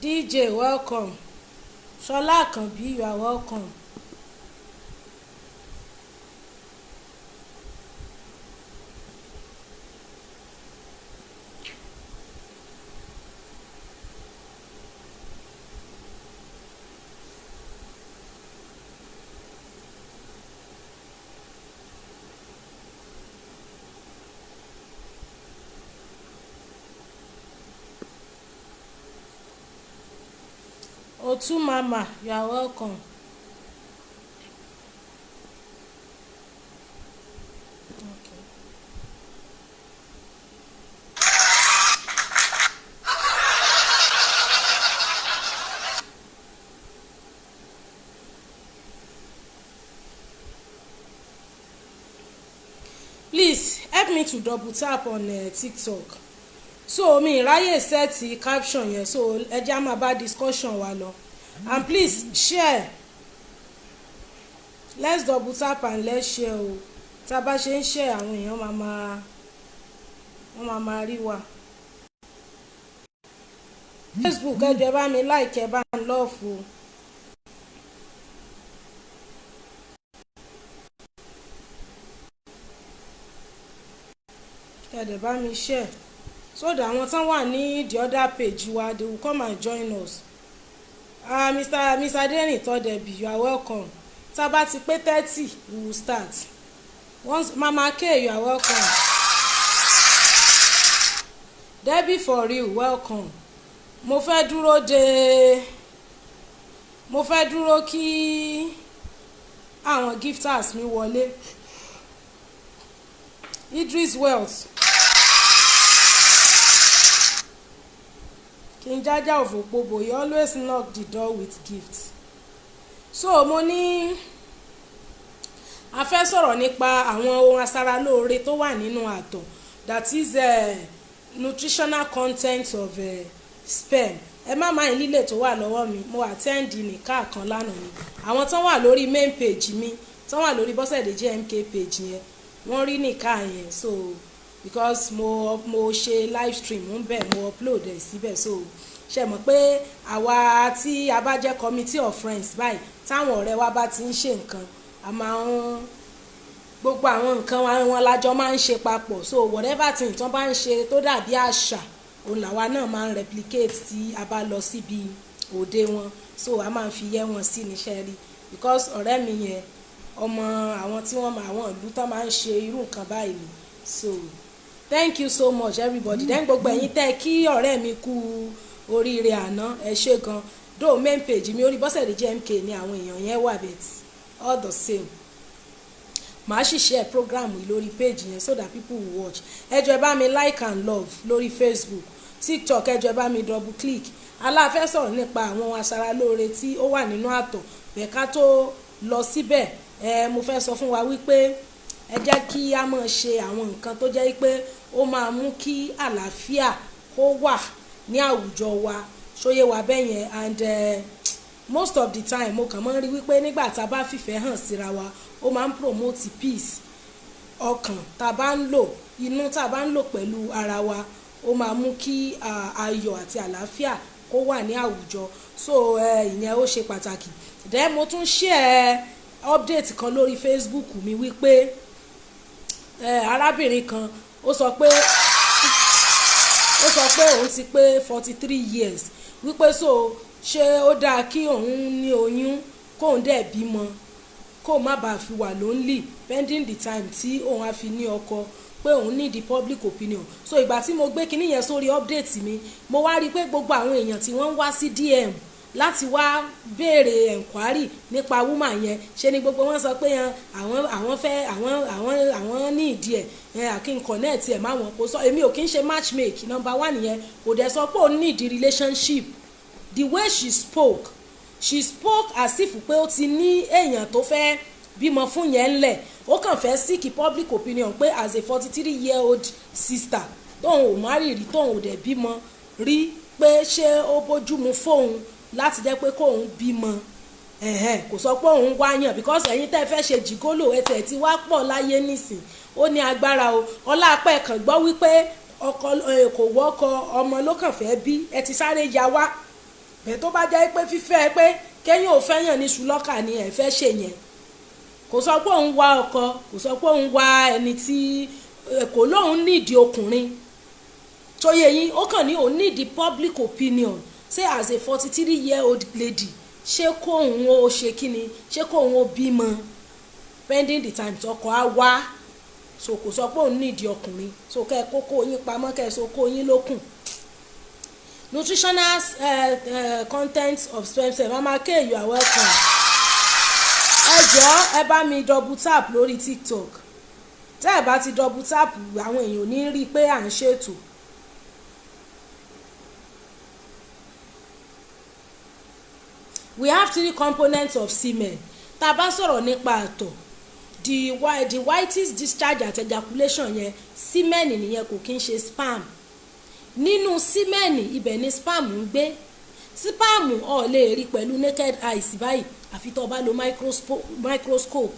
DJ, welcome. Shola Akanbi, you are welcome. Otu Mama, you are welcome. Okay. Please help me to double tap on TikTok. So mi ráyè set caption yẹn, so ẹ jẹ́ á máa bá discussion wa lọ. And please share. Let's double tap and let's share o. Tá bá ṣe ń share àwọn èèyàn máa rí wa. Facebook ẹ jẹ́ bá mi like, ẹ bá mi love o. Ẹ dẹ̀ bá mi share. So that àwọn tán wà ní the other page wa, they will come and join us. Mr. Adeni Todebi, you are welcome. Tá bá ti pé 30, we will start. Once Mama K, you are welcome. Debbie for real, welcome. Mo fẹ́ dúró kí àwọn gifters mi wọlé. Idris Wells. King Jaja of Opobo, he always knock the door with gifts. So mo ní a fẹ́ sọ̀rọ̀ nípa àwọn ohun asaraloore tó wà nínú àtọ̀, that is nutritional content of sperm. Ẹ má máa lílé tó wà lọ́wọ́ mi, mo attend nìka kan lánàá ni. Àwọn tán wà lórí main page mi, tán wà lórí Bọ́sẹ̀dé JMK page yẹn, wọ́n rí nìka yẹn. So because mo ṣe live stream ń bẹ̀, mo upload ẹ̀ síbẹ̀. So ṣe mọ̀ pé àwa tí a bá jẹ́ committee of friends báyìí, táwọn ọ̀rẹ́ wa bá ti ń ṣe nǹkan, a máa ń gbogbo àwọn nǹkan wọn lájọ máa ń ṣe papọ̀. So whatever thing tán bá ń ṣe tó dàbí àṣà, òun làwa náà máa ń replicate tí a bá lọ síbi òde wọn. So a máa ń fi yẹ́ wọn sí níṣẹ́ rí, because ọ̀rẹ́ mi yẹn ọmọ àwọn tí wọ́n máa àwọn ìlú tán máa ń ṣe irú nǹkan báyìí ni. So thank you so much everybody. Then gbogbo ẹ̀yin tẹ́ kí ọ̀rẹ́ mi kú oríire àná, ẹ ṣé gan. Though main page mi orí Bọ́sẹ̀dé JMK ni àwọn èèyàn yẹn wà, but all the same màá sì share program yìí lórí page yẹn so that people will watch. Ẹ jọ̀ọ́ ẹ bá mi like and love lórí Facebook, TikTok ẹ jọ̀ọ́ ẹ bá mi double click. Aláfẹ́ sọ̀rọ̀ nípa àwọn asaraloore tí ó wà nínú àtọ̀. Bẹ́ẹ̀ ká tó lọ síbẹ̀, mo fẹ́ sọ fún wa wípé ẹ jẹ́ kí a máa ṣe àwọn nǹkan tó jẹ́ pé ó máa mú kí àlàáfíà kó wà ní àwùjọ wa, ṣóyé wa bẹ́ẹ̀ yẹn. And most of the time mo kàn máa ń rí wípé nígbà tá a bá fìfẹ́ hàn síra wa, ó máa ń promote peace. Ọkàn tá a bá ń lò, inú tá a bá ń lò pẹ̀lú ara wa, ó máa mú kí ayọ̀ àti àlàáfíà kó wà ní àwùjọ. So ìyẹn ó ṣe pàtàkì. Then mo tún share update kan lórí Facebook mi wípé arábìnrin kan ó sọ pé òun ti pé 43 years, wípé so ṣé ó dáa kí òun ní oyún kóun dẹ̀ bímọ, kó má bàa fi wà lonely pending the time tí òun á fi ní ọkọ, pé òun need the public opinion. So ìgbà tí mo gbé kinní yẹn sórí update mi, mo wá rí i pé gbogbo àwọn èèyàn tí wọ́n ń wá sí DM láti wá béèrè enquiry nípa woman yẹn, ṣe ni gbogbo wọn sọ pé àwọn ní ìdí ẹ̀ àkín connect ẹ̀ máwọn. Kò sọ, èmi ò kí ń ṣe matchmake, number one yẹn kò dẹ̀ sọ pé ó ní ìdí relationship. The way she spoke as if pé ó ti ní èèyàn tó fẹ́ bímọ fún yẹn ńlẹ̀. Ó kàn fẹ́ seek public opinion pé as a 43-year-old sister tóun ò marry rí, tóun ò dẹ̀ bímọ rí, pé ṣé ó bójúmu fóun láti jẹ́ pé kóun bímọ. Kò sọ pé òun wáyàn, because ẹ̀yin tẹ́ fẹ́ ṣe jìgólò ẹ̀tẹ̀ tí wá pọ̀ láyé nísìn, ó ní agbára o. Ọlápẹ́ kan gbọ́ wípé ọkọ kò wọ́kọ, ọmọ ló kàn fẹ́ bí, ẹ ti sáré ya wá bẹ́ẹ̀ tó bá jẹ́ pé fífẹ́ pé kéyìn ò fẹ́yàn ní ṣùlọ́kà ni ẹ̀ fẹ́ ṣe yẹn kò sọ pé òun wá ọkọ kò sọ pé òun wá ẹni tí kò lóun nídìí ọkùnrin tó yẹ yín ó kàn ní òun nídìí public opinion say as a 43-year-old lady ṣé kóun ó ṣe kíni ṣé kóun ó bímọ pending the time tọkọ á wá so kò sọ pé òun nídìí ọkùnrin so kẹ́ ẹ kókó yín pamọ́ kẹ́ ẹ so kó yín lókùn. Nutritional content of sperm cell mama k you are welcome. Ẹ jọ̀ọ́ ẹ bá mi double tap lórí TikTok tẹ́ ẹ bá ti double tap àwọn èèyàn ò ní rí i pé à ń ṣètò. We have 3 components of semen. Tá a bá sọ̀rọ̀ nípa àtọ̀ the whitest discharge at ejaculation yẹn semen nìyẹn kò kí ń ṣe sperm. Nínú semen ibẹ̀ ni sperm ń gbé. Sperm ò lè rí pẹ̀lú naked eyes báyìí àfi tó bá lo microscope.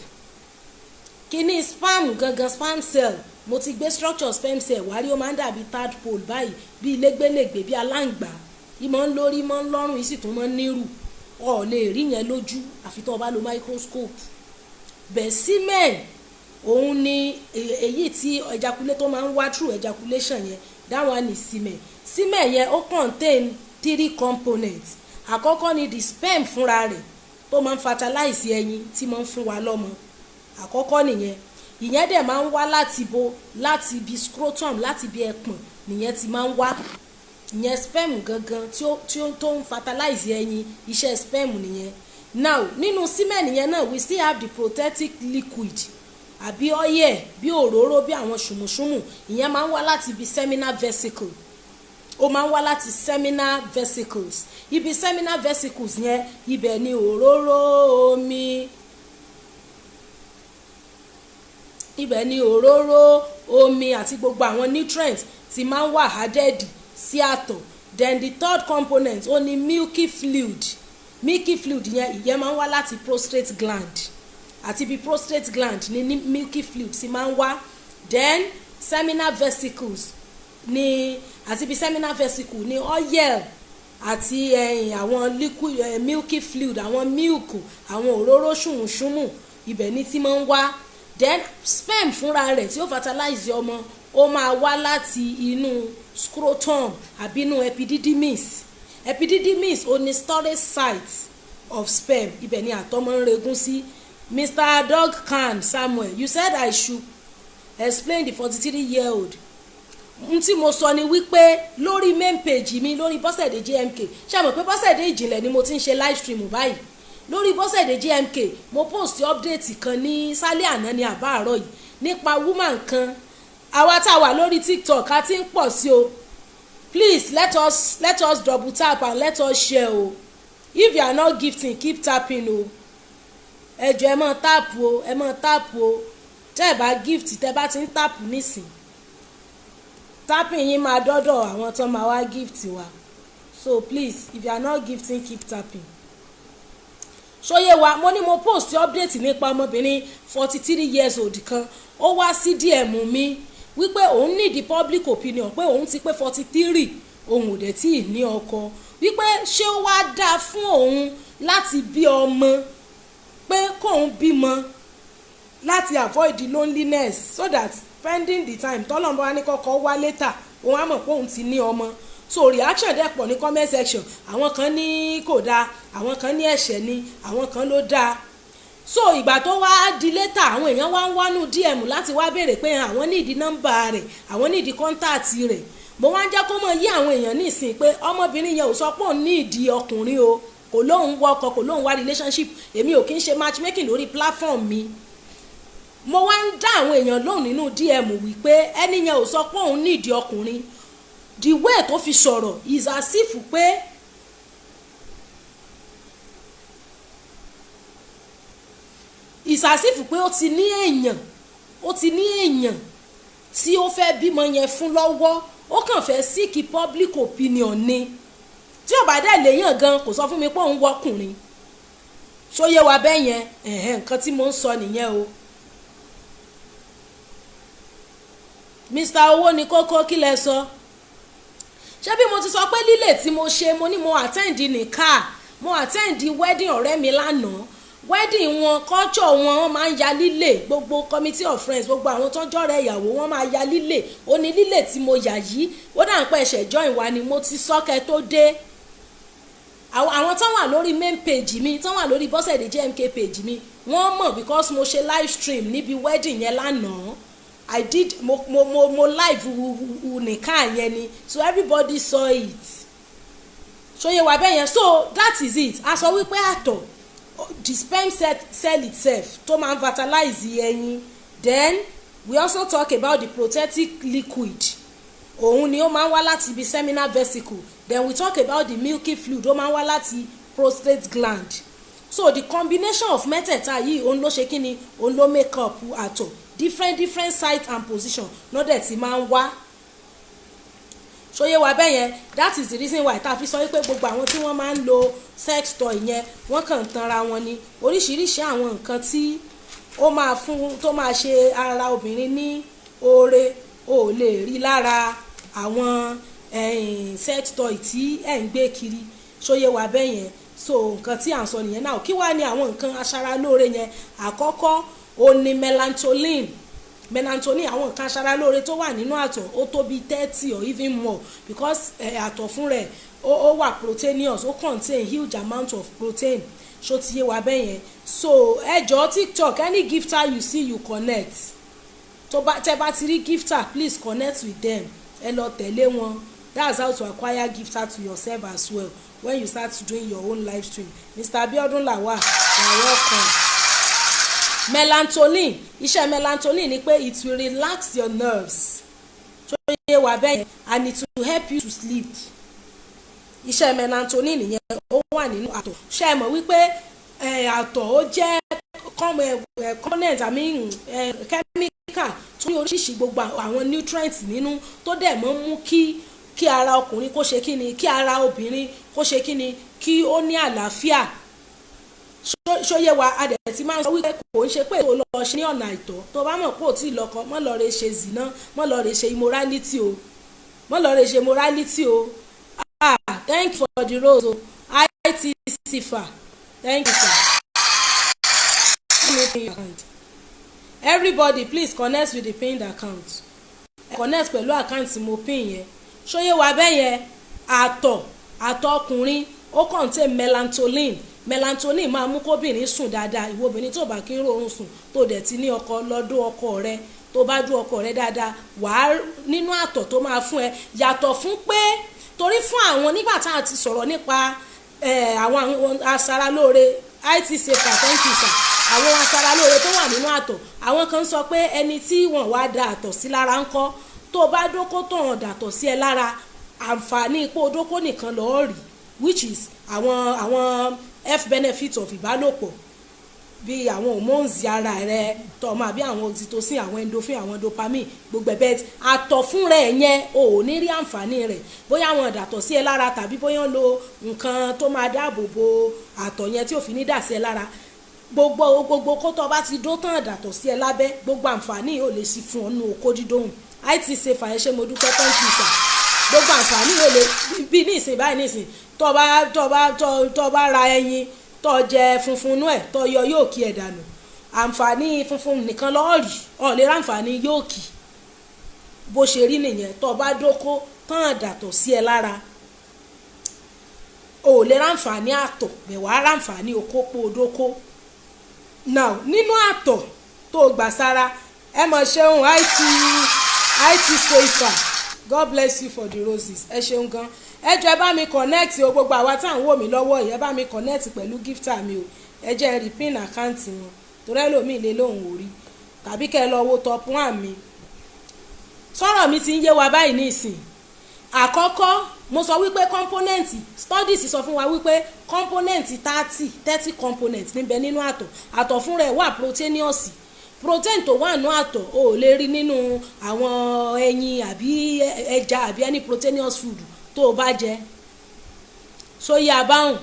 Kíní sperm gangan sperm cell mo ti gbé structure sperm cell wá rí ó máa ń dàbí tadpole báyìí bí lẹ́gbẹ̀lẹ́gbẹ̀ bí aláǹgbá ìmọ̀ ń lórí mọ́ ń lọ́rùn yìí sì tún mọ́ ń nírù ọ̀ lè rí yẹn lójú àfi tó bá lo microscope. Bẹ́ẹ̀ semen òun ni èyí tí ejaculate tó máa ń wá through ejaculation yẹn that one is semen. Semen yẹn ó contain 3 components. Àkọ́kọ́ ni the sperm fúnra rẹ̀ tó máa ń fertilize ẹyin tí máa ń fún wa lọ́mọ àkọ́kọ́ nìyẹn. Ìyẹn dẹ̀ máa ń wá láti láti ibi scrotum láti ibi ẹpọ̀n nìyẹn ti máa ń wá ìyẹn sperm gangan tí ó tó ń fertilize ẹyin iṣẹ́ sperm nìyẹn. Now nínú semen nìyẹn náà we still have the protective liquid àbí oil bí òróró bí àwọn ṣùmùṣùmù ìyẹn máa ń wá láti ibi seminal vesicle ó máa ń wá láti seminal vesicles ibi seminal vesicles yẹn ibẹ̀ ni òróró omi ibẹ̀ ni òróró omi àti gbogbo àwọn nutrients tí máa ń wà added sí àtọ̀. Then the third component ó ní milky fluid yẹn ìyẹn máa ń wá láti prostate gland àti ibi prostate gland ní milky fluid sì máa ń wá. Then seminal vesicles ní àti ibi seminal vesicle ní oil àti àwọn liquid milky fluid àwọn milk àwọn òróró ṣùmùṣùmù ibẹ̀ ní tí máa ń wá. Then sperm fúnra rẹ̀ tí ó fertilize ọmọ ó máa wá láti inú scrotum àbí inú epididymis ó ní storage site of sperm ibẹ̀ ni àtọ̀ máa ń regún sí. Mr. Dog Khan Samuel you said I should explain the 43-year-old. N tí mo sọ ni wípé lórí main page mi lórí Bọ́sẹ̀dé JMK ṣé mọ̀ pé Bọ́sẹ̀dé ìjìnlẹ̀ ni mo ti ń ṣe live stream báyìí lórí Bọ́sẹ̀dé JMK mo post update kan ní sálẹ̀ àná ní àbáàrọ̀ yìí nípa woman kan àwa tá a wà lórí TikTok a ti ń pọ̀ sí o please let us double tap and let us share o if you are not gifting keep tapping o ẹ jọ̀ọ́ ẹ máa tap o tẹ́ ẹ bá gift tẹ́ bá ti ń tap nísìn tapping yín máa dọ́dọ̀ àwọn tó máa wá gift wa so please if you are not gifting keep tapping. Ṣóyè wa mo ní mo post update nípa ọmọbìnrin 43 years old kan ó wá sí DM mi wípé òun need the public opinion pé òun ti pé 43 òun ò dẹ̀ tí ì ní ọkọ wípé ṣé ó wá dáa fún òun láti bí ọmọ pé kóun bímọ láti avoid the loneliness so that pending the time tọ́lọ́mọ wa ní kọ́kọ́ wá later òun á mọ̀ pé òun ti ní ọmọ. So reaction dẹ̀ pọ̀ ní comment section àwọn kan ní kò dáa àwọn kan ní ẹ̀ṣẹ̀ ni àwọn kan ló dáa. So ìgbà tó wá di later àwọn èèyàn wá ń wánú DM láti wá béèrè pé àwọn nídìí nọ́mbà rẹ̀ àwọn nídìí kọ́ńtàtì rẹ̀ mo wá ń jẹ́ kó mọ̀ yí àwọn èèyàn nísìn pé ọmọbìnrin yẹn ò sọ pé òun nídìí ọkùnrin o kò lóun wọ ọkọ kò lóun wá relationship èmi ò kí ń ṣe matchmaking lórí platform mi. Mo wá ń dá àwọn èèyàn lóhùn nínú DM wípé ẹni yẹn ò sọ pé òun nídìí ọkùnrin the way tó fi sọ̀rọ̀ is as if pé ó ti ní èèyàn tí ó fẹ́ bímọ yẹn fún lọ́wọ́ ó kàn fẹ́ seek public opinion ni tí ò bá dẹ̀ léyàn gan kò sọ fún mi pé òun wọkùnrin ṣóyé wa bẹ́ẹ̀ yẹn nǹkan tí mo ń sọ nìyẹn o. Mr. Owó ni kókó kí lẹ sọ ṣé bí mo ti sọ pé lílè tí mo ṣe mo ní mo attend nìka mo attend wedding ọ̀rẹ́ mi lánàá wedding wọn culture wọn máa ń ya lílè gbogbo committee of friends gbogbo àwọn tó ń jọ́rẹ̀ ìyàwó wọn máa ya lílè ó ní lílè tí mo yà yìí ó dà ń pẹ́ ẹ̀ṣẹ̀ join wa ni mo ti sọ́kẹ́ tó dé àwọn tó wà lórí main page mi tó wà lórí Bọ́sẹ̀dé JMK page mi wọ́n mọ̀ because mo ṣe live stream níbi wedding yẹn lánàá I did mo live nìkan yẹn ni so everybody saw it ṣóyè wà bẹ́ẹ̀ yẹn so that is it a sọ wípé àtọ̀ the sperm cell itself tó máa ń fertilize ẹyin then we also talk about the protective liquid òun ni ó máa ń wá láti ibi seminal vesicle then we talk about the milky fluid ó máa ń wá láti prostate gland so the combination of mẹ́tẹ̀ẹ̀ta yìí òun ló ṣe kí ni òun ló make up àtọ̀ different site and position lọ́dẹ̀ tí máa ń wá ṣóyè wa bẹ́ẹ̀ yẹn that is the reason why tá a fi sọ wípé gbogbo àwọn tí wọ́n máa ń lo sex toy yẹn wọ́n kàn ń tanra wọn ni oríṣiríṣi àwọn nǹkan tí ó máa fún tó máa ṣe ara obìnrin ní oore ò lè rí lára àwọn sex toy tí ẹ̀ ń gbé kiri ṣóyè wa bẹ́ẹ̀ yẹn so nǹkan tí à ń sọ nìyẹn náà kí wá ní àwọn nǹkan aṣaralóore yẹn àkọ́kọ́ ó ní melatonin àwọn nǹkan aṣaralóore tó wà nínú àtọ̀ ó tó bí 30 or even more because àtọ̀ fún rẹ̀ ó wà proteinous ó contain huge amount of protein ṣó ti yé wa bẹ́ẹ̀ yẹn so ẹjọ́ TikTok any gifter you see you connect tẹ́ bá ti rí gifter please connect with them ẹ lọ tẹ̀lé wọn that's how to acquire gifter to yourself as well when you start doing your own live stream Mr. Abiodun Lawal you're welcome. Melatonin iṣẹ́ melatonin ni pé it will relax your nerves tó yẹ wà bẹ́ẹ̀ and it will help you to sleep iṣẹ́ melatonin nìyẹn ó wà nínú àtọ̀ ṣé ẹ mọ̀ wípé àtọ̀ ó jẹ́ component chemical tó ní oríṣiríṣi gbogbo àwọn nutrients nínú tó dẹ̀ mọ́ mú kí ara ọkùnrin kó ṣe kíni kí ara obìnrin kó ṣe kíni kí ó ní àlàáfíà ṣóyè wa adẹ̀ tí máa ń sọ wípé kò ń ṣe pé tó lọ ṣe ní ọ̀nà àìtọ́ tó bá mọ̀ pé ò tí ì lọ́kọ mọ́ lọ rè ṣe zìnà mọ́ lọ rè ṣe immorality o mọ́ lọ rè ṣe morality o thank you for the rose o it sifa thank you sir. Everybody please connect with the pinned account connect pẹ̀lú àkáǹtì mo pin yẹn ṣóyè wa bẹ́ẹ̀ yẹn àtọ̀ ọkùnrin ó contain melatonin máa mú kóbìnrin sùn dáadáa ìwọ obìnrin tó bá kí ń rọrùn sùn tó dẹ̀ ti ní ọkọ lọ́dún ọkọ rẹ tó bá dún ọkọ rẹ dáadáa wàá nínú àtọ̀ tó máa fún ẹ yàtọ̀ fún pé torí fún àwọn nígbà tá a ti sọ̀rọ̀ nípa àwọn asaralóore it safer thank you sir àwọn asaralóore tó wà nínú àtọ̀ àwọn kan sọ pé ẹni tí wọ́n wá da àtọ̀ sí lára ńkọ́ tó bá dókó tó hàn dàtọ̀ sí ẹ lára àǹfààní ipò dókó nìkan lọ́ọ́ rí which is àwọn health benefit of ìbálòpọ̀ bí àwọn hormones ara rẹ tọmọ àbí àwọn oxytocin àwọn endorphin àwọn dopamine gbogbo ẹ̀bẹ̀ àtọ̀ fún rẹ̀ yẹn ò ní rí àǹfààní rẹ̀ bóyá àwọn ìdàtọ̀ sí ẹ lára tàbí bóyá ń lo nǹkan tó máa dáàbò bo àtọ̀ yẹn tí ò fi ní dà sí ẹ lára gbogbo kó tó bá ti dó tán ìdàtọ̀ sí ẹ lábẹ́ gbogbo àǹfààní ò lè sí fún ọ nínú okó dídóhùn it safer ẹ ṣé mo dúpẹ́ thank you sir gbogbo àǹfààní ò lè bí ní ìsìn báyìí ní ìsìn tó bá ra ẹyin tó jẹ funfun nú ẹ tó yọ yóòkì ẹ dànù àǹfààní funfun nìkan lọ́ọ́ rí ọ̀ lè ráǹfààní yóòkì bó ṣe rí nìyẹn tó bá dóko tán dàtọ̀ sí ẹ lára ò lè ráǹfààní àtọ̀ bẹ̀ wá ráǹfààní okópó dóko now nínú àtọ̀ tó gbà sára ẹ mọ̀ ṣeun it safer God bless you for the roses ẹ ṣeun gan ẹ jọ̀ọ́ ẹ bá mi connect o gbogbo àwa tá à ń wò mí lọ́wọ́ yìí ẹ bá mi connect pẹ̀lú gifter mi o ẹ jẹ́ rí pin àkáǹtì wọn torí ẹlòmíì lè lóhùn orí tàbí kẹ́ ẹ lọ wo top 1 mi sọ̀rọ̀ mi ti ń yé wa báyìí ní ìsìn àkọ́kọ́ mo sọ wípé component studies sọ fún wa wípé component 30 component níbẹ̀ nínú àtọ̀ fún rẹ̀ wà proteinous protein tó wà nínú àtọ̀ o ò lè rí nínú àwọn ẹyin àbí ẹja àbí any proteinous food tó o bá jẹ so yà báhùn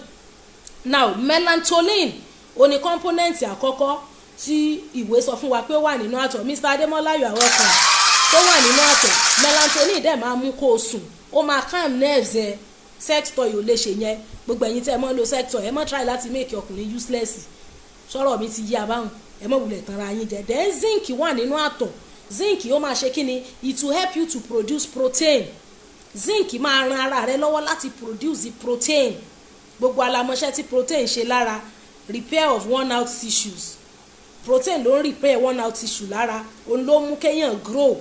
now melatonin ó ní component àkọ́kọ́ tí ìwé sọ fún wa pé ó wà nínú àtọ̀ Mr. Ademola you are welcome tó wà nínú àtọ̀ melatonin dẹ̀ máa mú kó o sùn ó máa calm nerves ẹ. Sex toy ò lè ṣe yẹn. Gbogbo ẹ̀yin tẹ́ ẹ mọ́ lo sex toy ẹ mọ́ try láti make ọkùnrin useless. Sọ̀rọ̀ mi ti yí abáhùn ẹ mọ́ wulẹ̀ tanra yín jẹ. Then zinc wà nínú àtọ̀. Zinc ó máa ṣe kí ni, it will help you to produce protein. Zinc máa ran ara rẹ lọ́wọ́ láti produce the protein. Gbogbo alamọ̀ṣẹ́ tí protein ṣe lára, repair of worn out tissues. Protein ló ń repair worn out tissue lára, òun ló mú kéèyàn grow,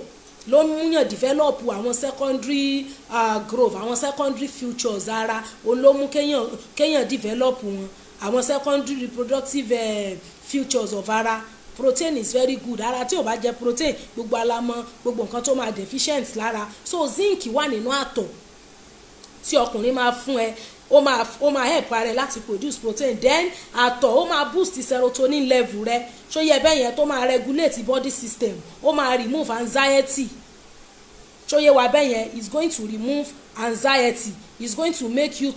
ló mú yàn develop àwọn secondary growth, àwọn secondary futures ara, òun ló mú kéèyàn develop wọn, àwọn secondary reproductive futures of ara. Protein is very good. Ara tí ò bá jẹ protein, gbogbo alamọ gbogbo nǹkan tó máa deficient lára. So zinc wà nínú àtọ̀ tí ọkùnrin máa fún ẹ, ó máa help rẹ láti produce protein. Then àtọ̀ ó máa boost serotonin level rẹ, ṣó yẹ bẹ́ẹ̀ yẹn, tó máa regulate body system, ó máa remove anxiety, ṣó yẹ wá bẹ́ẹ̀ yẹn, it's going to remove anxiety, it's going to make you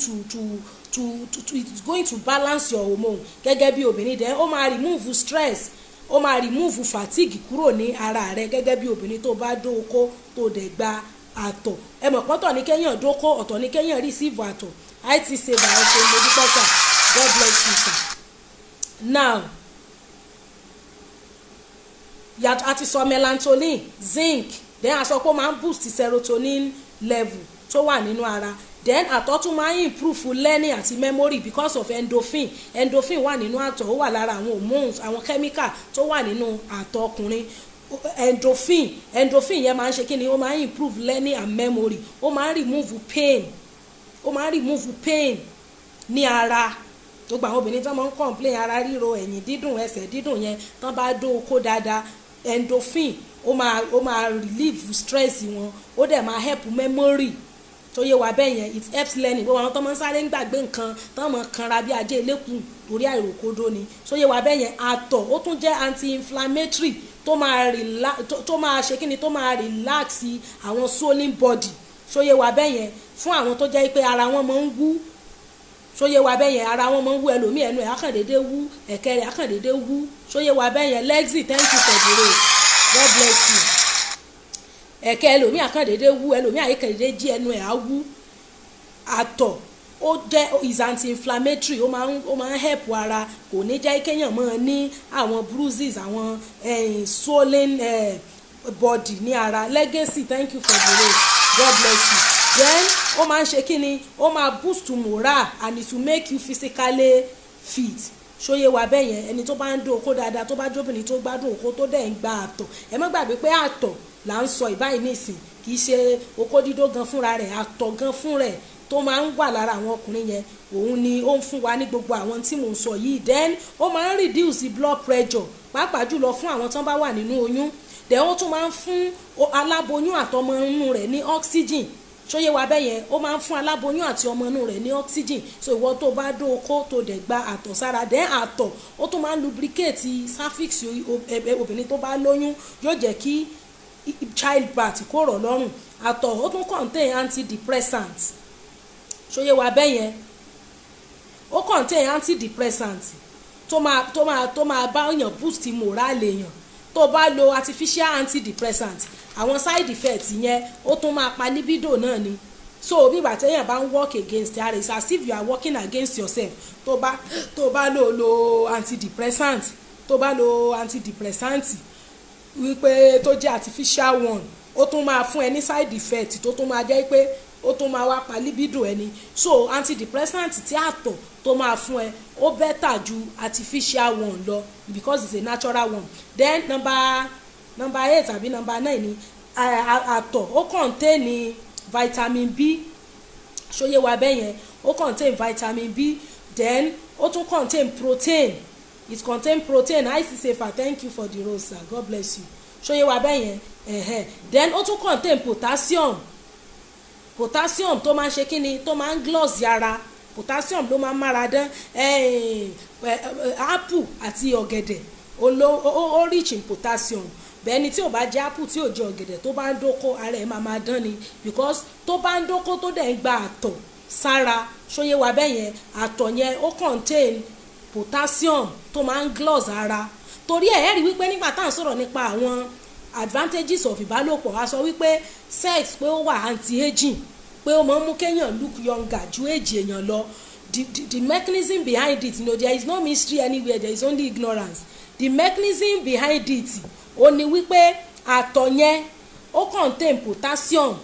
it's going to balance your hormone gẹ́gẹ́ bí obìnrin. Then ó máa remove stress, ó máa remove fatigue kúrò ní ara rẹ gẹ́gẹ́ bí obìnrin tó bá dóko tó dẹ̀ gba àtọ̀. Ẹ mọ̀ pọ́tọ̀ ní kéèyàn dóko, ọ̀tọ̀ ní kéèyàn receive àtọ̀. IT saver ẹ ṣe mo dúpẹ́ sà, God bless you sir. Now yàtọ̀ àti sọ melatonin, zinc, then a sọ pé ó máa ń boost serotonin level tó wà nínú ara. Then àtọ̀ tún máa ń improve learning àti memory because of endorphin. Endorphin wà nínú àtọ̀, ó wà lára àwọn hormones, àwọn chemical tó wà nínú àtọ̀ ọkùnrin. Endorphin yẹn máa ń ṣe kí ni, ó máa ń improve learning and memory, ó máa ń remove pain, ó máa ń remove pain ní ara. Gbogbo àwọn obìnrin tí wọ́n máa ń complain ara ríro, ẹ̀yìn dídùn, ẹsẹ̀ dídùn yẹn, tán bá dó okó dáadáa, endorphin ó máa relieve stress wọn, ó dẹ̀ máa help memory. Tó yẹ wá bẹ́ẹ̀ yẹn, it helps learning. Gbogbo àwọn tó máa ń sáré ń gbàgbé nǹkan, tó máa ń kanra bí ajé elékùn torí àìròkódó ni. Tó yẹ wá bẹ́ẹ̀ yẹn, àtọ̀ ó tún jẹ́ anti-inflammatory tó máa ṣe kí ni, tó máa relax àwọn swollen body. Tó yẹ wá bẹ́ẹ̀ yẹn, fún àwọn tó jẹ́ pé ara wọn máa ń wú, ṣóyè wa bẹ́ẹ̀ yẹn, ara wọn máa ń wú, ẹlòmíì ẹnu ẹ̀ akàndédé wú, ẹ̀kẹ́ rẹ̀ akàndédé wú. Ṣóyè wa bẹ́ẹ̀ yẹn, Lexi, thank you for the raise, God bless you. Ẹ̀kẹ́ ẹlòmíì akàndédé wú, ẹlòmíì àyíkàndédé jí, ẹnu ẹ̀ á wú. Àtọ̀ ó jẹ́ is anti-inflammatory, ó máa ń help ara, kò ní jẹ́ kéèyàn máa ní àwọn bruises, àwọn swollen body ní ara. Legacy, thank you for the raise, God bless you. Then ó máa ń ṣe kí ni, ó máa boost morale and it will make you physically fit. Ṣóyè wa bẹ́ẹ̀ yẹn, ẹni tó bá ń dó okó dáadáa, tó bá jóbìnrin tó gbádùn okó tó dẹ̀ ń gba àtọ̀. Ẹ má gbàgbé pé àtọ̀ là ń sọ ìbáyìí nísìn, kì í ṣe okó dídó gan fúnra rẹ̀, àtọ̀ gan fún rẹ̀ tó máa ń wà lára àwọn ọkùnrin yẹn, òun ni ó ń fún wa ní gbogbo àwọn tí mò ń sọ yìí. Then ó máa ń reduce blood pressure, pàápàá jùlọ fún àwọn tó bá wà nínú oyún. Then ó tún máa ń fún aláboyún àtọmọ inú rẹ̀ ní oxygen. Ṣóyè wa bẹ́ẹ̀ yẹn, ó máa ń fún aláboyún àti ọmọ inú rẹ̀ ní oxygen. So ìwọ tó bá dó okó tó dẹ̀ gba àtọ̀ sára, then àtọ̀ ó tún máa ń lubricate cervix obìnrin tó bá lóyún, yóò jẹ́ kí childbirth kó rọ̀ lọ́rùn. Àtọ̀ ó tún contain antidepressants. Ṣóyè wa bẹ́ẹ̀ yẹn, ó contain antidepressants tó máa bá èèyàn boost morale èèyàn. Tó bá lo artificial antidepressant, àwọn side effects yẹn ó tún máa pa libido náà ni. So bí ìgbà téèyàn bá ń work against ara, it's as if you are working against yourself. Tó bá lo antidepressant, wípé tó jẹ́ artificial one, ó tún máa fún ẹ ní side effect tó tún máa jẹ́ pé ó tún máa wá pa libido ẹni. So antidepressant tí àtọ̀ tó máa fún ẹ ó better ju artificial one lọ because it's a natural one. Then number 8 àbí number 9 ni àtọ̀ ó contain vitamin B. Ṣóyè wa bẹ́ẹ̀ yẹn, ó contain vitamin B. Then ó tún contain protein, it contain protein. I see safer, thank you for the rose sir, God bless you. Ṣóyè wa bẹ́ẹ̀ yẹn, then ó tún contain potassium tó máa ń ṣe kí ni, tó máa ń gloss yàrá. Potassium ló máa ń mára dán. Apple àti ọ̀gẹ̀dẹ̀ ó rich in potassium. Bẹ́ẹ̀ ni tí ò bá jẹ apple, tí ò jẹ ọ̀gẹ̀dẹ̀, tó bá ń dóko ara ẹ̀ máa dán ni, because tó bá ń dóko tó dẹ̀ ń gba àtọ̀ sára. Ṣóyè wa bẹ́ẹ̀ yẹn, àtọ̀ yẹn ó contain potassium tó máa ń gloss ara. Torí ẹ̀ rí wípé nígbà tá à ń sọ̀rọ̀ nípa àwọn advantages of ìbálòpọ̀, a sọ wípé sex pé ó wà anti-aging, pé ó máa ń mú kéèyàn look younger ju age èèyàn lọ. The mechanism behind it, there is no mystery anywhere, there is only ignorance. The mechanism behind it ó ní wípé àtọ̀ yẹn ó contain potassium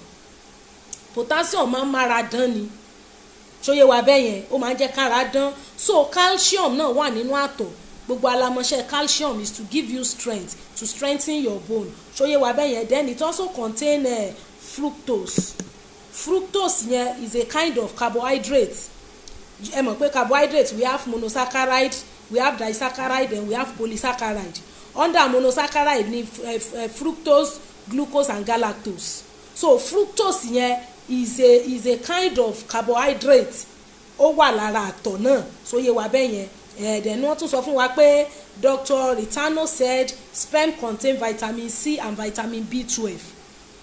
máa ń mára dán ni ṣóyè wá bẹ́ẹ̀ yẹn, ó máa ń jẹ́ kára dán. So calcium náà wà nínú àtọ̀, gbogbo alamọ̀ṣẹ́ calcium is to give you strength, to strengthen your bone ṣóyè wá bẹ́ẹ̀ yẹn. Then it also contain fructose yẹn is a kind of carbohydrate. Ẹ mọ̀ pé carbohydrate we have monosaccharide, we have disaccharide, and we have polysaccharide. Under monosaccharide ni fructose, glucose and galactose. So fructose yẹn is a kind of carbohydrate, ó wà lára àtọ̀ náà ṣóyè wá bẹ́ẹ̀ yẹn. Then wọ́n tún sọ fún wa pé Dr. Ritano said sperm contain vitamin C and vitamin B12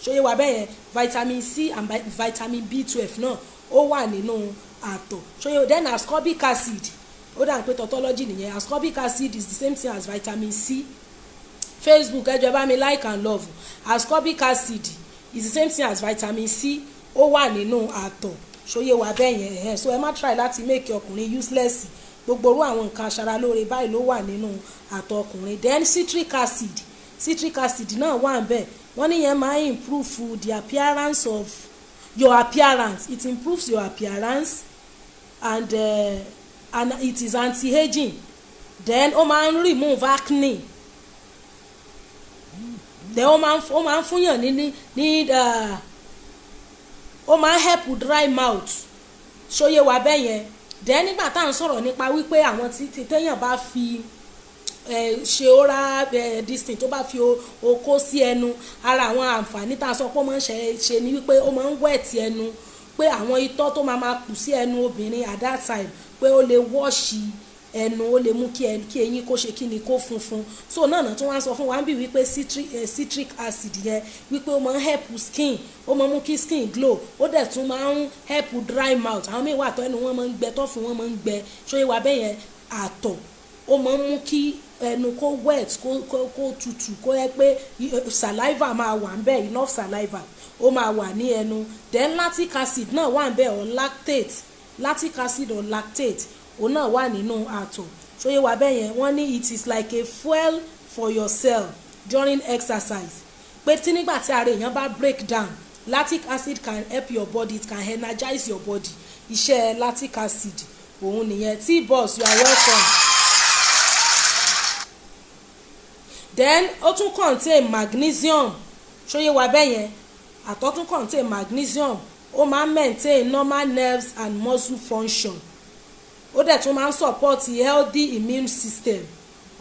ṣóyè wá bẹ́ẹ̀ yẹn. Vitamin C and vitamin B12 náà ó wà nínú àtọ̀ ṣóyè. Then ascorbic acid, ó dà ń pé tautology nìyẹn. Ascorbic acid is the same thing as vitamin C. Facebook ẹ jọ̀ọ́ bá mi like and love. Ascorbic acid is the same thing as vitamin C, ó wà nínú àtọ̀ ṣóyè wá bẹ́ẹ̀ yẹn. So ẹ má try láti make ọkùnrin useless, gbogbo orú àwọn nǹkan aṣaralóore báyìí ló wà nínú àtọ̀ ọkùnrin. Then citric acid náà wà ń bẹ̀, wọ́n ní yẹn máa improve the appearance of your appearance. It improves your appearance and it is anti-aging. Then ó máa ń remove acne. Then ó máa ń fúnyàn ní ó máa ń help dry mouth ṣóyè wá bẹ́ẹ̀ yẹn. Then nígbà tá à ń sọ̀rọ̀ nípa wípé àwọn tí téèyàn bá fi ṣe oral distinct tó bá fi okó sí ẹnu, ara àwọn àǹfààní tá a sọ pé ó máa ń ṣe ni wípé ó máa ń wet ẹnu, pé àwọn itọ́ tó máa kù sí ẹnu obìnrin at that time pé ó lè wọ́ọ̀ṣì ẹnu, ó lè mú kí eyín kó ṣe kíni kó funfun. So náà tó wá sọ fún wa ń bí wípé citric acid yẹn wípé ó máa ń help skin, ó máa ń mú kí skin glow, ó dẹ̀ tún máa ń help dry mouth. Àwọn míì wà tó ẹnu wọn máa ń gbẹ, tó fún wọn máa ń gbẹ ṣóyè wá bẹ́ẹ̀ yẹn. Àtọ̀ ó máa ń mú kí ẹnu kó wet kó tutù, kó yẹ pé saliva máa wà ń bẹ̀, enough saliva ó máa wà ní ẹnu. Then lactic acid náà wà ń bẹ̀, or lactic acid or lactate òun náà wà nínú àtọ̀ ṣóyè wá bẹ́ẹ̀ yẹn. Wọ́n ní it is like a fuel for your cell during exercise, pé tí nígbà tí ara èèyàn bá break down, lactic acid can help your body, it can energize your body. Iṣẹ́ lactic acid òun nìyẹn. T-boss, you are welcome. Then ó tún contain magnesium ṣóyè wá bẹ́ẹ̀ yẹn. Àtọ̀ tún contain magnesium, ó máa ń maintain normal nerves and muscle function, ó dẹ̀ tún máa ń support healthy immune system,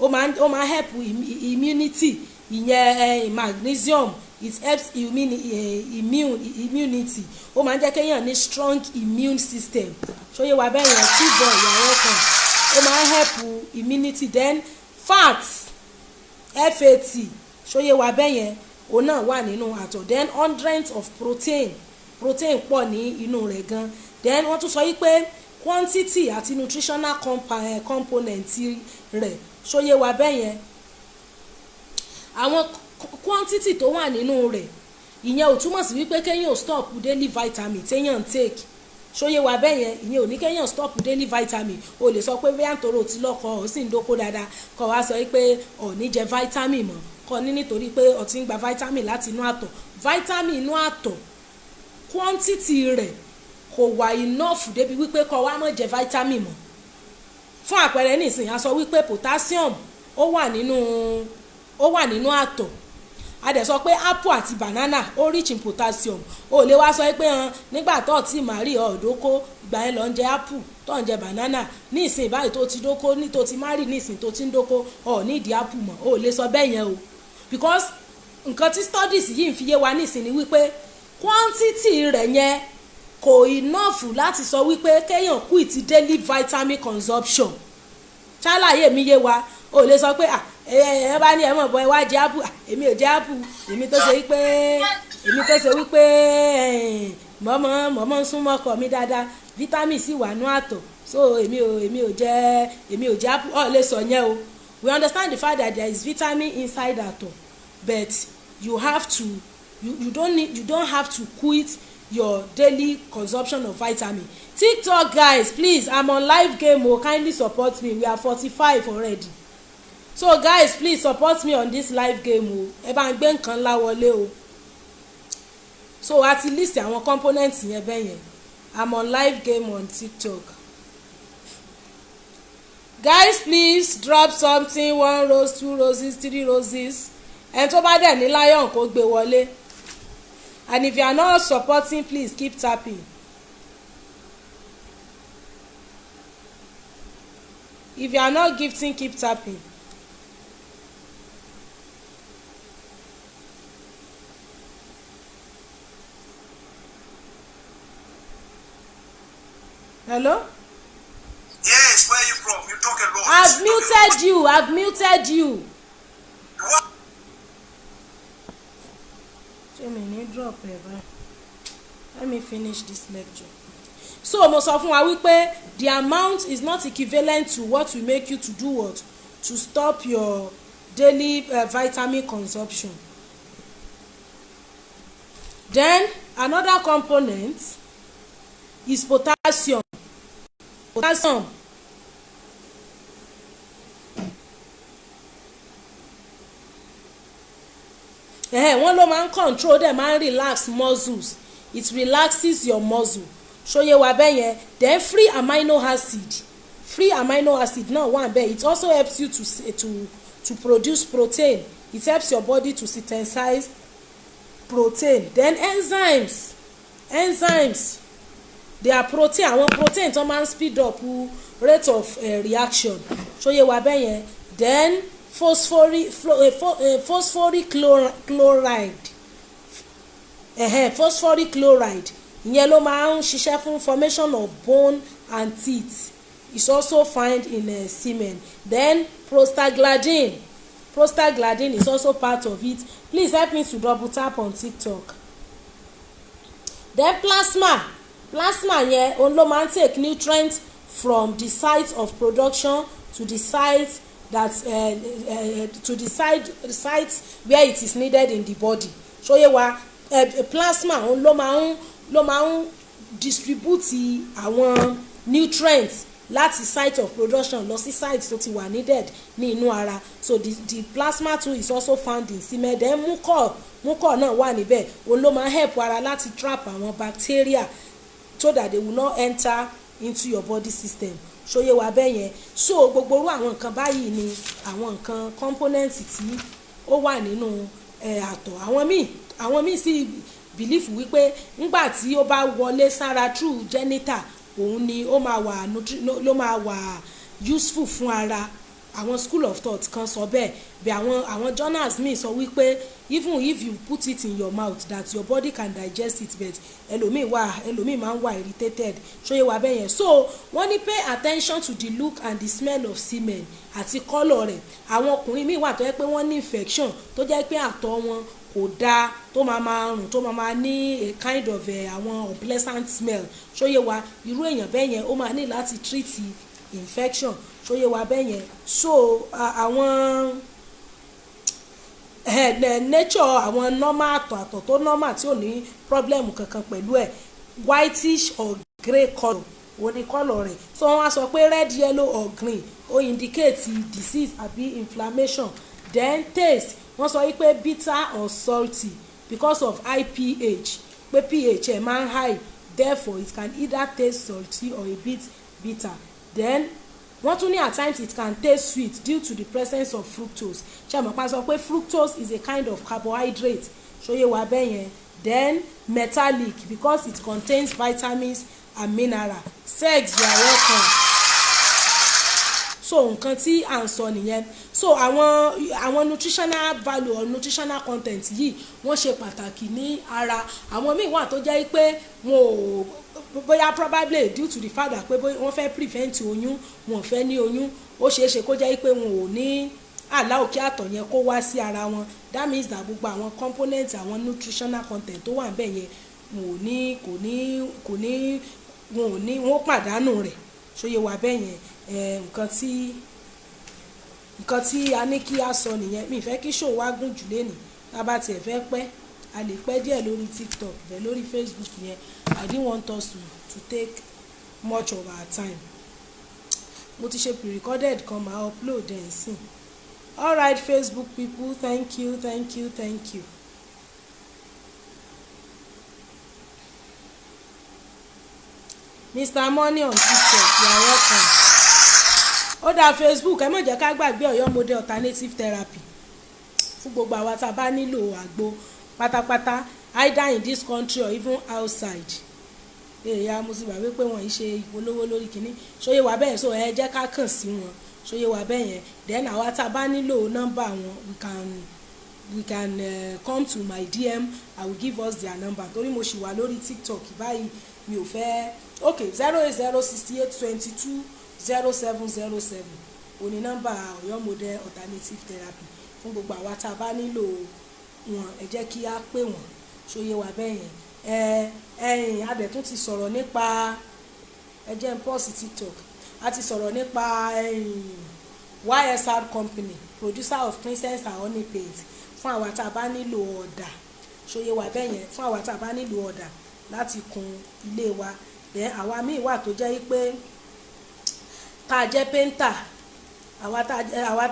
ó máa help immunity. Ìyẹn magnesium, it helps immunity, ó máa ń jẹ́ kéèyàn ní strong immune system ṣóyè wá bẹ́ẹ̀ yẹn. T-boy, you are welcome. Ó máa ń help immunity. Then fat ṣóyè wá bẹ́ẹ̀ yẹn, òun náà wà nínú àtọ̀. Then 100 of protein pọ̀ ní inú rẹ̀ gan. Then wọ́n tún sọ yí pé quantity àti nutritional component rẹ̀ ṣóyè wá bẹ́ẹ̀ yẹn. Àwọn quantity tó wà nínú rẹ̀, ìyẹn ò túmọ̀ sí wípé kéèyàn stop daily vitamin téèyàn take ṣóyè wá bẹ́ẹ̀ yẹn. Ìyẹn ò ní kéèyàn stop daily vitamin. O lè sọ pé bí àǹtọ̀rọ̀ ti lọ́kọ̀ ó sì ń dóko dáadáa kó wá sọ pé ò ní jẹ vitamin mọ́, kọ́ ní nítorí pé ó ti ń gba vitamin láti inú àtọ̀. Vitamin inú àtọ̀ quantity rẹ̀ kò wà enough débi wípé kó wá má jẹ vitamin mọ́. Fún àpẹẹrẹ nísìnyí a sọ wípé potassium ó wà nínú àtọ̀, a dẹ̀ sọ pé apple àti banana ó rich in potassium. O lè wá sọ pé nígbà tó ti marry ọ̀dọ́kọ́ ìgbà yẹn lọ ń jẹ apple tó ń jẹ banana, ní ìsìn báyìí tó ti dóko ní tó ti marry ní ìsìn tó ti ń dóko ní ìdí apple mọ́. O lè sọ bẹ́ẹ̀ yẹn o, because nǹkan tí studies yìí ń fi yé wa ní ìsìn ni wípé quantity rẹ̀ yẹn kò enough láti sọ wípé kéèyàn quit daily vitamin consumption. ṣàlàyé mi yé wa. O lè sọ pé ẹ bá ní ẹ mọ̀ bọ́ ẹ wá jẹ apple, èmi ò jẹ apple, èmi tó ṣe wípé mọ̀mọ́ ń súnmọ́ ọkọ mi dáadáa, vitamin sì wà nú àtọ̀, so èmi ò jẹ apple. O lè sọ yẹn o. We understand the fact that there is vitamin inside àtọ̀, but you have to you don't have to quit your daily consumption of vitamin. TikTok guys, please, I'm on live game o, kindly support me. We are 45 already, so guys please support me on this live game o. ẹ bá ń gbé nǹkan ńlá wọlé o. So at least àwọn components yẹn bẹ́ẹ̀ yẹn. I'm on live game on TikTok. Guys please drop something, 1 rose, 2 roses, 3 roses. ẹni tó bá dẹ̀ ní lion kó gbé wọlé. And if you are not supporting, please keep tapping. If you are not gifting, keep tapping. Hello? Yes, where are you from? You talk a lot. I've muted you. I've muted you. What? Let me finish this lecture. So mo sọ fún wa wípé the amount is not equivalent to what will make you to do what? To stop your daily vitamin consumption. Then another component is potassium. Potassium. Wọ́n ló máa ń control them and relax muscles. It relaxes your muscle. Ṣóyé wa bẹ́ẹ̀ yẹn. Then free amino acid náà wà bẹ́ẹ̀. It also helps you to produce protein. It helps your body to synthesize protein. Then enzymes. They are protein. Àwọn protein tó máa ń speed up rate of reaction. Ṣóyé wa bẹ́ẹ̀ yẹn. Then phosphoric chloride. Phosphoric chloride ìyẹn ló máa ń ṣiṣẹ́ fún formation of bone and teeth. It's also found in semen. Then prostaglandin is also part of it. Please help me to double tap on TikTok. Then plasma yẹn òun ló máa ń take nutrients from the site of production to the site that to the site where it is needed in the body. Ṣóyé wa plasma òun ló máa ń distribute àwọn nutrients láti site of production lọ sí site tó ti wà needed ní inú ara. So the plasma too is also found in semen. Then mucor náà wà níbẹ̀. Òun ló máa help ara láti trap àwọn bacteria so that they will not enter into your body system. Ṣóyé wa bẹ́ẹ̀ yẹn. So gbogbo irú àwọn nǹkan báyìí ni àwọn nǹkan components tí ó wà nínú àtọ̀. Àwọn míì sì believe wípé nígbà tí ó bá wọlé sára through genital òun ni ó máa wà useful fún ara. Àwọn school of thought kan sọ bẹ́ẹ̀ bí àwọn journals míì sọ wípé even if you put it in your mouth that your body can digest it, but ẹlòmíì máa ń wà irritated. Ṣóyé wa bẹ́ẹ̀ yẹn. So wọ́n ní pay attention to the look and the smell of semen àti colour rẹ̀. Àwọn ọkùnrin míì wà tó jẹ́ pé wọ́n ní infection tó jẹ́ pé àtọ̀ wọn kò dáa tó máa rùn tó máa ní a kind of àwọn unpleasant smell. Ṣóyé wa irú èèyàn bẹ́ẹ̀ yẹn ó máa ní láti treat infection. Ṣóyé wa bẹ́ẹ̀ yẹn. So àwọn nature àwọn normal àtọ̀ tó normal tí ò ní problem kankan pẹ̀lú ẹ̀ whitish or grey colour ó ní colour rẹ̀. So wọ́n á sọ pé red, yellow or green ó indicate disease àbí inflammation. Then taste wọ́n sọ wípé bitter or salty because of high pH pé pH ẹ̀ máa ń high, therefore it can either taste salty or a bit bitter. Then wọ́n tún ní at times it can taste sweet due to the presence of fructose. Ṣé àmọ́ pa sọ pé fructose is a kind of carbohydrate. Ṣóyé wa bẹ́ẹ̀ yẹn. Then metallic because it contains vitamins and mineral. Sex, you are welcome. So nǹkan tí à ń sọ nìyẹn. So àwọn nutritional value or nutritional content yìí wọ́n ṣe pàtàkì ní ara. Àwọn míì wà tó jẹ́ pé wọn ò bóyá probably due to the fact that pé wọ́n fẹ́ prevent oyún wọn fẹ́ ní oyún ó ṣeé ṣe kó jẹ́ pé wọn ò ní allow kí àtọ̀ yẹn kó wá sí ara wọn. That means that gbogbo àwọn components àwọn nutritional content tó wà níbẹ̀ yẹn wọn ò pàdánù rẹ̀. Ṣóyé wa bẹ́ẹ̀ yẹn. Nǹkan tí a ní kí a sọ nìyẹn. Mi fẹ́ kí show wa gùn jù lénìí tá bá tiẹ̀ fẹ́ pẹ́ a lè pẹ́ díẹ̀ lórí TikTok bẹ́ẹ̀ lórí Facebook yẹn I didn't want us to take much of our time. Mo ti ṣe pre-recorded kan máa upload ẹ̀ sìn. Alright Facebook people, thank you. Mr. Money on TikTok, you are welcome. Ó dá Facebook ẹ má jẹ́ ká gbàgbé Ọ̀yọ́ model alternative therapy fún gbogbo àwa tá a bá nílò àgbo pátápátá either in this country or even outside. Èèyàn mo sì gbà wípé wọ́n yìí ṣe ìpolówó lórí kínní ṣóyè wà bẹ́ẹ̀ so ẹ jẹ́ ká kàn sí wọn ṣóyè wà bẹ́ẹ̀ yẹn then àwa tá a bá nílò nọ́mbà wọn we can come to my DM. I will give us their number torí mo ṣì wà lórí TikTok báyìí mi ò fẹ́ okay 08068220707 òní nọ́mbà Ọ̀yọ́ model alternative therapy fún gbogbo àwa tá a bá nílò wọn ẹ jẹ́ kí á pè wọ́n ṣóyè wà bẹ́ẹ̀ yẹn ẹ̀yin adẹ̀tún ti sọ̀rọ̀ nípa ẹjẹ́ ń pọ̀ sí TikTok a ti sọ̀rọ̀ nípa YSR company producer of Princess and Honey paint fún àwa tá a bá nílò ọ̀dà ṣóyè wà bẹ́ẹ̀ yẹn fún àwa tá a bá nílò ọ̀dà láti kun ilé wa then àwa míì wà tó jẹ́ pé tá a jẹ́ painter àwa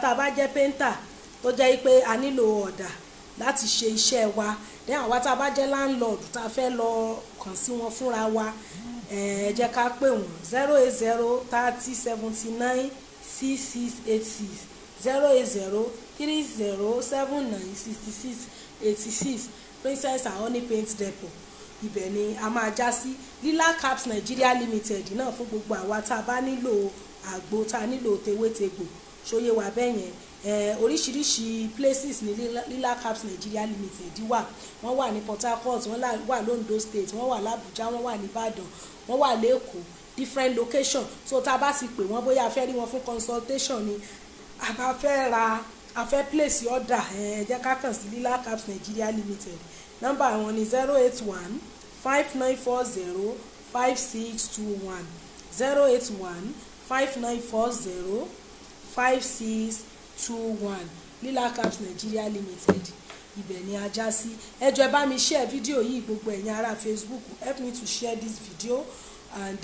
tá a bá jẹ́ painter tó jẹ́ pé a nílò ọ̀dà láti ṣe iṣẹ́ wa then àwa tá a bá jẹ́ landlord tá a fẹ́ lọ kàn sí wọn fúnra wa ẹ jẹ́ ká pè wọ́n 08030796686 08030796686 Princess and Honey paint depot ibẹ̀ ni a máa já sí Lila Caps Nigeria Limited náà fún gbogbo àwa tá a bá nílò àgbo tá a nílò tewétegbò ṣóyè wà bẹ́ẹ̀ yẹn oríṣiríṣi places ní Lila Caps Nigeria Limited wà wọ́n wà ní Port Harcourt wọ́n wà l'Ondo State wọ́n wà l'Abuja wọ́n wà ní Ìbàdàn wọ́n wà l'Èkó different location so tá a bá ti pè wọ́n bóyá a fẹ́ rí wọn fún consultation ni a bá fẹ́ ra a fẹ́ place order ẹ jẹ́ ká kàn sí Lila Caps Nigeria Limited nọ́mbà wọn ni 08159405621 08159405621 Lila Caps Nigeria Limited ibẹ̀ ni a já sí ẹ jọ̀ọ́ ẹ bá mi share fídíò yìí gbogbo ẹ̀yin ará Facebook help me to share this video and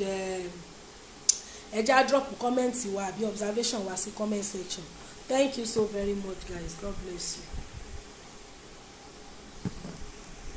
ẹ já drop comment wa àbí observation wa sí comment section. Thank you so very much guys. God bless you.